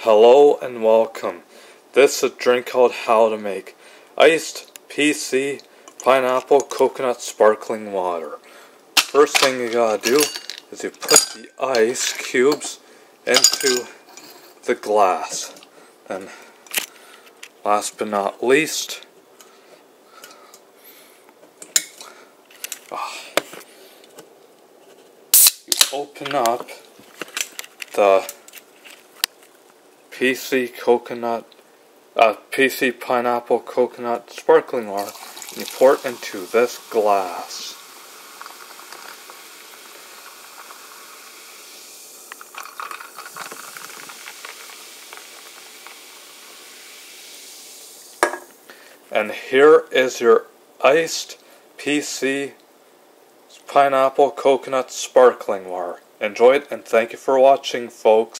Hello and welcome. This is a drink called How to Make Iced PC Pineapple Coconut Sparkling Water. First thing you gotta do is you put the ice cubes into the glass. And last but not least, you open up the PC Pineapple Coconut Sparkling Water, and you pour it into this glass. And here is your iced PC Pineapple Coconut Sparkling Water. Enjoy it, and thank you for watching, folks.